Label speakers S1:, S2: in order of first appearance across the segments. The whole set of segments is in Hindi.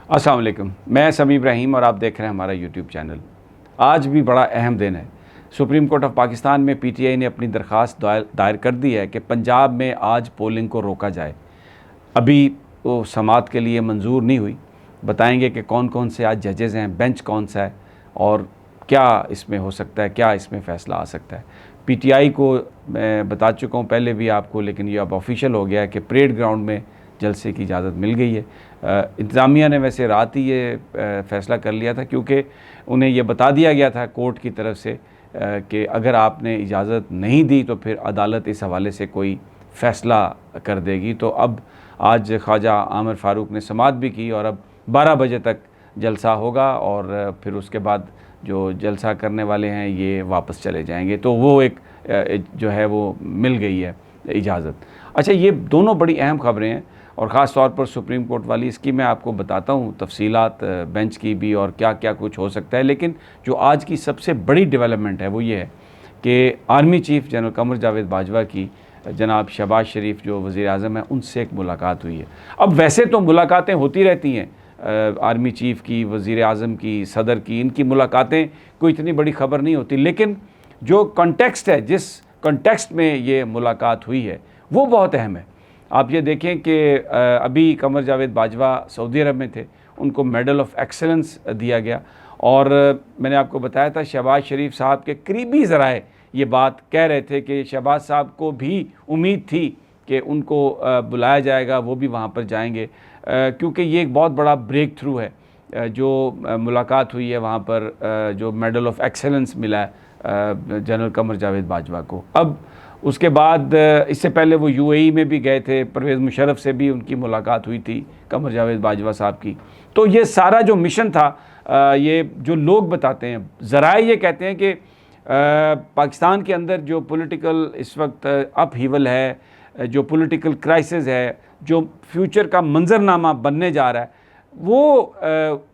S1: अस्सलाम वालेकुम, मैं समी इब्राहिम और आप देख रहे हैं हमारा यूट्यूब चैनल। आज भी बड़ा अहम दिन है। सुप्रीम कोर्ट ऑफ पाकिस्तान में पीटीआई ने अपनी दरख्वास्त दायर कर दी है कि पंजाब में आज पोलिंग को रोका जाए। अभी वो समाअत के लिए मंजूर नहीं हुई। बताएंगे कि कौन कौन से आज जजेज़ हैं, बेंच कौन सा है और क्या इसमें हो सकता है, क्या इसमें फ़ैसला आ सकता है। पीटीआई को मैं बता चुका हूँ पहले भी आपको, लेकिन ये अब ऑफिशियल हो गया है कि परेड ग्राउंड में जलसे की इजाज़त मिल गई है। इंतज़ामिया ने वैसे रात ही ये फ़ैसला कर लिया था, क्योंकि उन्हें ये बता दिया गया था कोर्ट की तरफ से कि अगर आपने इजाज़त नहीं दी तो फिर अदालत इस हवाले से कोई फ़ैसला कर देगी। तो अब आज ख्वाजा आमिर फ़ारूक ने समाअत भी की और अब 12 बजे तक जलसा होगा और फिर उसके बाद जो जलसा करने वाले हैं ये वापस चले जाएंगे। तो वो एक जो है वो मिल गई है इजाज़त। अच्छा, ये दोनों बड़ी अहम ख़बरें हैं और ख़ास तौर पर सुप्रीम कोर्ट वाली, इसकी मैं आपको बताता हूँ तफसीलात बेंच की भी और क्या क्या कुछ हो सकता है। लेकिन जो आज की सबसे बड़ी डेवलपमेंट है वो ये है कि army chief general Qamar Javed Bajwa की जनाब शहबाज शरीफ जो वज़ीर आज़म है उनसे एक मुलाकात हुई है। अब वैसे तो मुलाकातें होती रहती हैं आर्मी चीफ़ की, वज़ीर आज़म की, सदर की, इनकी मुलाकातें कोई इतनी बड़ी ख़बर नहीं होती। लेकिन जो कॉन्टेक्स्ट है, जिस कॉन्टेक्स्ट में ये मुलाकात हुई है वो बहुत अहम है। आप ये देखें कि अभी कमर जावेद बाजवा सऊदी अरब में थे, उनको मेडल ऑफ एक्सेलेंस दिया गया और मैंने आपको बताया था शहबाज शरीफ साहब के करीबी ज़राए ये बात कह रहे थे कि शहबाज साहब को भी उम्मीद थी कि उनको बुलाया जाएगा, वो भी वहाँ पर जाएंगे, क्योंकि ये एक बहुत बड़ा ब्रेक थ्रू है जो मुलाकात हुई है वहाँ पर, जो मेडल ऑफ एक्सेलेंस मिला है जनरल कमर जावेद बाजवा को। अब उसके बाद इससे पहले वो यूएई में भी गए थे, परवेज़ मुशर्रफ से भी उनकी मुलाकात हुई थी कमर जावेद बाजवा साहब की। तो ये सारा जो मिशन था, ये जो लोग बताते हैं, ज़राए ये कहते हैं कि पाकिस्तान के अंदर जो पॉलिटिकल इस वक्त अपहीवल है, जो पॉलिटिकल क्राइसिस है, जो फ्यूचर का मंजरनामा बनने जा रहा है, वो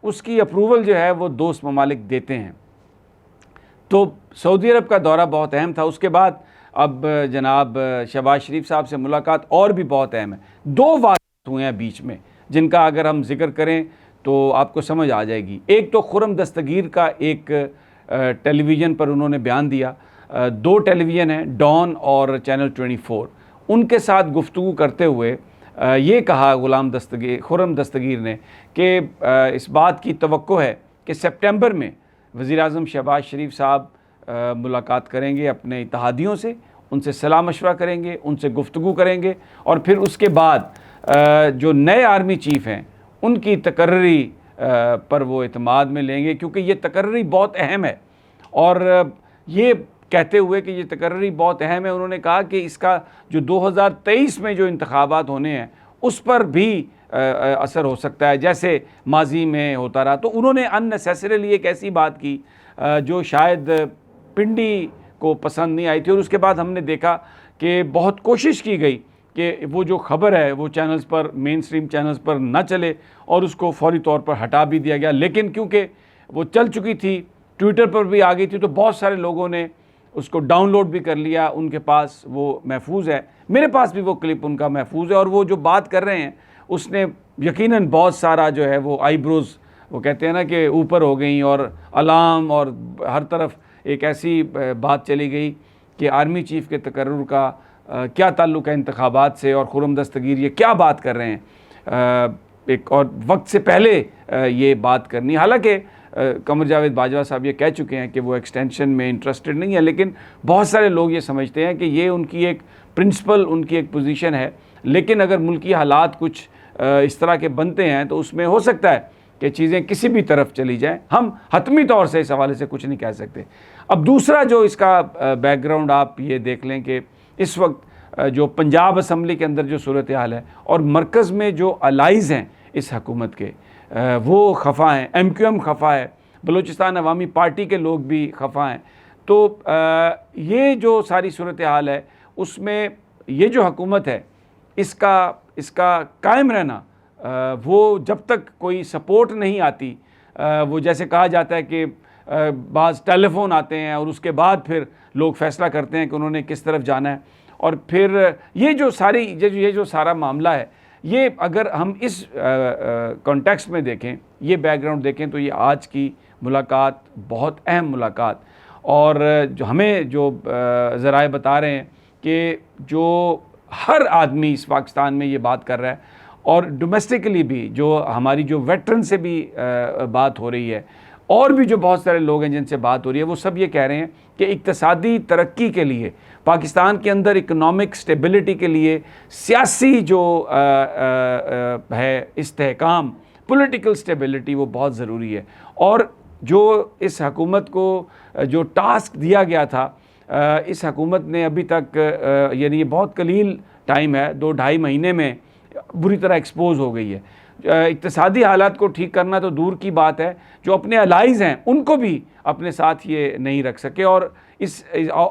S1: उसकी अप्रूवल जो है वो दोस्त ममालिक देते हैं। तो सऊदी अरब का दौरा बहुत अहम था। उसके बाद अब जनाब शहबाज शरीफ साहब से मुलाकात और भी बहुत अहम है। दो वाक़यात हुए हैं बीच में जिनका अगर हम जिक्र करें तो आपको समझ आ जाएगी। एक तो खुर्रम दस्तगीर का एक टेलीविज़न पर उन्होंने बयान दिया, दो टेलीविज़न हैं, डॉन और चैनल 24, उनके साथ गुफ्तगू करते हुए ये कहा खुर्रम दस्तगीर ने कि इस बात की तवक्को है कि सितंबर में वज़ीर आज़म शहबाज शरीफ साहब मुलाकात करेंगे अपने इत्तेहादियों से, उनसे सलाह मशवरा करेंगे, उनसे गुफ्तगू करेंगे और फिर उसके बाद जो नए आर्मी चीफ़ हैं उनकी तकर्री पर वो इत्माद में लेंगे, क्योंकि ये तकर्री बहुत अहम है। और ये कहते हुए कि ये तकर्री बहुत अहम है, उन्होंने कहा कि इसका जो 2023 में जो इंतखाबात होने हैं उस पर भी असर हो सकता है, जैसे माजी में होता रहा। तो उन्होंने अननेसेसरीली एक ऐसी बात की जो शायद पिंडी को पसंद नहीं आई थी। और उसके बाद हमने देखा कि बहुत कोशिश की गई कि वो जो ख़बर है वो चैनल्स पर, मेन स्ट्रीम चैनल्स पर ना चले और उसको फौरी तौर पर हटा भी दिया गया। लेकिन क्योंकि वो चल चुकी थी, ट्विटर पर भी आ गई थी, तो बहुत सारे लोगों ने उसको डाउनलोड भी कर लिया, उनके पास वो महफूज है, मेरे पास भी वो क्लिप उनका महफूज है। और वो जो बात कर रहे हैं उसने यकीनन बहुत सारा जो है वो आईब्रोज़, वो कहते हैं ना कि ऊपर हो गई और अलार्म और हर तरफ एक ऐसी बात चली गई कि आर्मी चीफ़ के तकर्रुर का क्या ताल्लुक़ है इंतखाबात से और खुर्रम दस्तगीर ये क्या बात कर रहे हैं, एक और वक्त से पहले ये बात करनी। हालांकि कमर जावेद बाजवा साहब ये कह चुके हैं कि वो एक्सटेंशन में इंटरेस्टेड नहीं है, लेकिन बहुत सारे लोग ये समझते हैं कि ये उनकी एक प्रिंसिपल, उनकी एक पोजीशन है। लेकिन अगर मुल्की हालात कुछ इस तरह के बनते हैं तो उसमें हो सकता है कि चीज़ें किसी भी तरफ चली जाएं। हम हतमी तौर से इस हवाले से कुछ नहीं कह सकते। अब दूसरा जो इसका बैकग्राउंड आप ये देख लें कि इस वक्त जो पंजाब असम्बली के अंदर जो सूरत हाल है और मरकज़ में जो अलाइज़ हैं इस हुकूमत के, वो खफा हैं, MQM खफा है, बलूचिस्तान अवामी पार्टी के लोग भी खफा हैं। तो ये जो सारी सूरत हाल है उसमें ये जो हुकूमत है इसका कायम रहना, वो जब तक कोई सपोर्ट नहीं आती, वो जैसे कहा जाता है कि बाज़ टेलीफोन आते हैं और उसके बाद फिर लोग फ़ैसला करते हैं कि उन्होंने किस तरफ जाना है। और फिर ये जो सारा मामला है ये अगर हम इस कॉन्टेक्स्ट में देखें, ये बैकग्राउंड देखें, तो ये आज की मुलाकात बहुत अहम मुलाकात, और जो हमें जो ज़राए बता रहे हैं कि जो हर आदमी इस पाकिस्तान में ये बात कर रहा है, और डोमेस्टिकली भी जो हमारी जो वेटरन से भी बात हो रही है, और भी जो बहुत सारे लोग हैं जिनसे बात हो रही है, वो सब ये कह रहे हैं कि इक्तसादी तरक्की के लिए, पाकिस्तान के अंदर इकनॉमिक स्टेबिलिटी के लिए, सियासी जो है इस्तेहकाम, पॉलिटिकल स्टेबिलिटी, वो बहुत ज़रूरी है। और जो इस हुकूमत को जो टास्क दिया गया था, इस हुकूमत ने अभी तक यानी ये बहुत कलील टाइम है, 2-2.5 महीने में बुरी तरह एक्सपोज हो गई है। इक्तिसादी हालात को ठीक करना तो दूर की बात है, जो अपने अलाइज़ हैं उनको भी अपने साथ ये नहीं रख सके, और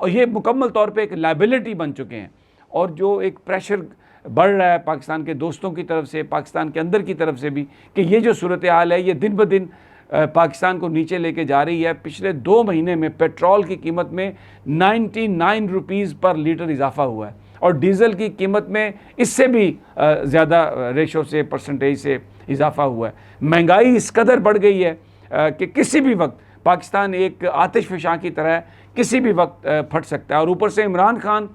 S1: ये मुकम्मल तौर पे एक लायबिलिटी बन चुके हैं। और जो एक प्रेशर बढ़ रहा है पाकिस्तान के दोस्तों की तरफ से, पाकिस्तान के अंदर की तरफ से भी, कि ये जो सूरत हाल है ये दिन ब दिन पाकिस्तान को नीचे लेके जा रही है। पिछले 2 महीने में पेट्रोल की कीमत में 99 रुपीज़ पर लीटर इजाफा हुआ है, और डीज़ल की कीमत में इससे भी ज़्यादा रेशो से, परसेंटेज से इजाफा हुआ है। महंगाई इस कदर बढ़ गई है कि किसी भी वक्त पाकिस्तान एक आतिशफ़शां की तरह किसी भी वक्त फट सकता है। और ऊपर से इमरान खान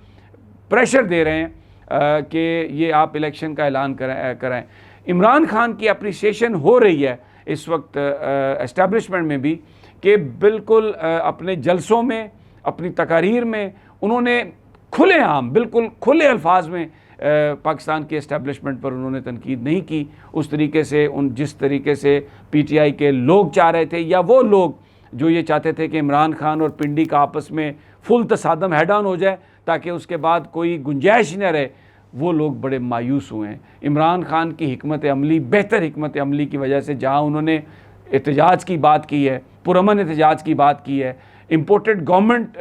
S1: प्रेशर दे रहे हैं कि ये आप इलेक्शन का ऐलान कराएं। इमरान खान की अप्रिसिएशन हो रही है इस वक्त एस्टेब्लिशमेंट में भी, कि बिल्कुल अपने जलसों में, अपनी तकारीर में उन्होंने खुलेआम, बिल्कुल खुले अल्फाज में पाकिस्तान की एस्टेब्लिशमेंट पर उन्होंने तनकीद नहीं की उस तरीके से, जिस तरीके से पीटीआई के लोग चाह रहे थे, या वो लोग जो ये चाहते थे कि इमरान खान और पिंडी का आपस में फुल तसादम हेड ऑन हो जाए ताकि उसके बाद कोई गुंजाइश ही न रहे। वो लोग बड़े मायूस हुए हैं। इमरान खान की हिकमत अमली, बेहतर हिकमत अमली की वजह से, जहाँ उन्होंने एहतजाज की बात की है, पुरअमन एहतजाज की बात की है, इम्पोर्टेड गवर्नमेंट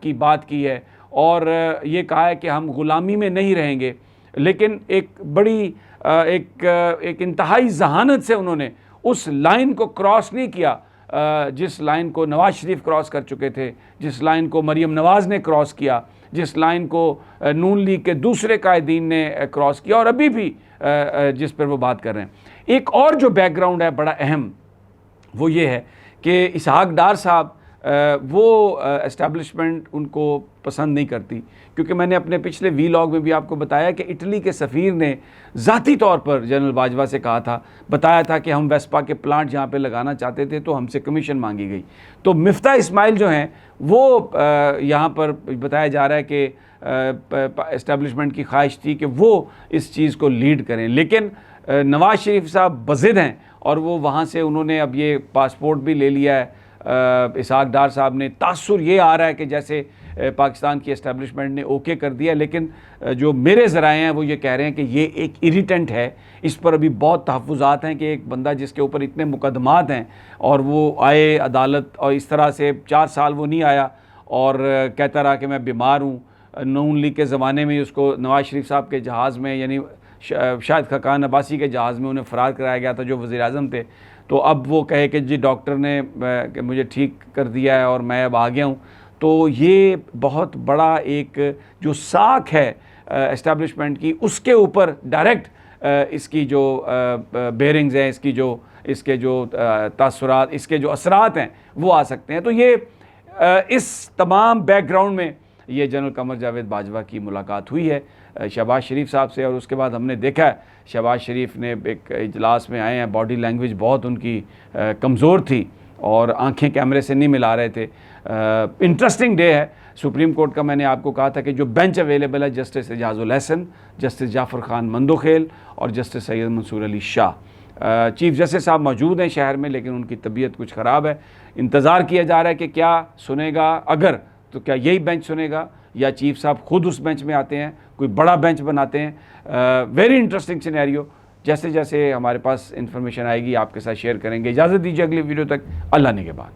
S1: की बात की है, और ये कहा है कि हम ग़ुलामी में नहीं रहेंगे, लेकिन एक बड़ी एक इंतहाई जहानत से उन्होंने उस लाइन को क्रॉस नहीं किया जिस लाइन को नवाज़ शरीफ क्रॉस कर चुके थे, जिस लाइन को मरीम नवाज़ ने क्रॉस किया, जिस लाइन को नून लीग के दूसरे कायदीन ने क्रॉस किया, और अभी भी जिस पर वो बात कर रहे हैं। एक और जो बैकग्राउंड है बड़ा अहम, वो ये है कि इसहाक डार साहब, वो एस्टेब्लिशमेंट उनको पसंद नहीं करती, क्योंकि मैंने अपने पिछले वीलॉग में भी आपको बताया कि इटली के सफ़ीर ने ज़ाती तौर पर जनरल बाजवा से कहा था, बताया था कि हम वेस्पा के प्लांट जहाँ पे लगाना चाहते थे तो हमसे कमीशन मांगी गई। तो मिफ्ता इस्माइल जो हैं वो यहाँ पर बताया जा रहा है कि एस्टेब्लिशमेंट की ख्वाहिश थी कि वो इस चीज़ को लीड करें, लेकिन नवाज़ शरीफ साहब बज़िद हैं, और वो वहाँ से उन्होंने अब ये पासपोर्ट भी ले लिया है। इसहाक डार साहब ने, तासुर ये आ रहा है कि जैसे पाकिस्तान की एस्टेब्लिशमेंट ने ओके कर दिया, लेकिन जो मेरे ज़राए हैं वो ये कह रहे हैं कि ये एक इरिटेंट है, इस पर अभी बहुत तहफ़्फ़ुज़ात हैं कि एक बंदा जिसके ऊपर इतने मुकदमात हैं और वो आए अदालत, और इस तरह से 4 साल वो नहीं आया और कहता रहा कि मैं बीमार हूँ। नून लीग के ज़माने में उसको नवाज़ शरीफ साहब के जहाज़ में, यानी शायद खकान अब्बासी के जहाज़ में उन्हें फ़रार कराया गया था जो वज़ीर-ए-आज़म थे। तो अब वो कहे कि जी डॉक्टर ने मुझे ठीक कर दिया है और मैं अब आ गया हूँ। तो ये बहुत बड़ा एक जो साख है एस्टेब्लिशमेंट की, उसके ऊपर डायरेक्ट इसकी जो बेरिंग्स हैं, इसके जो तासुरात, इसके जो असरात हैं वो आ सकते हैं। तो ये इस तमाम बैकग्राउंड में ये जनरल कमर जावेद बाजवा की मुलाकात हुई है शहबाज शरीफ साहब से, और उसके बाद हमने देखा है शहबाज शरीफ ने एक इजलास में आए हैं, बॉडी लैंग्वेज बहुत उनकी कमज़ोर थी और आंखें कैमरे से नहीं मिला रहे थे। इंटरेस्टिंग डे है सुप्रीम कोर्ट का। मैंने आपको कहा था कि जो बेंच अवेलेबल है, जस्टिस एजाजुल हसन, जस्टिस जाफ़र खान मंदोखेल और justice Syed Mansoor Ali Shah. Chief justice साहब मौजूद हैं शहर में, लेकिन उनकी तबीयत कुछ ख़राब है। इंतज़ार किया जा रहा है कि क्या सुनेगा, अगर तो क्या यही बेंच सुनेगा या चीफ साहब खुद उस बेंच में आते हैं, कोई बड़ा बेंच बनाते हैं। Very interesting scenario. जैसे जैसे हमारे पास इन्फॉर्मेशन आएगी आपके साथ शेयर करेंगे। इजाज़त दीजिए, अगली वीडियो तक अल्लाह ने के बाद।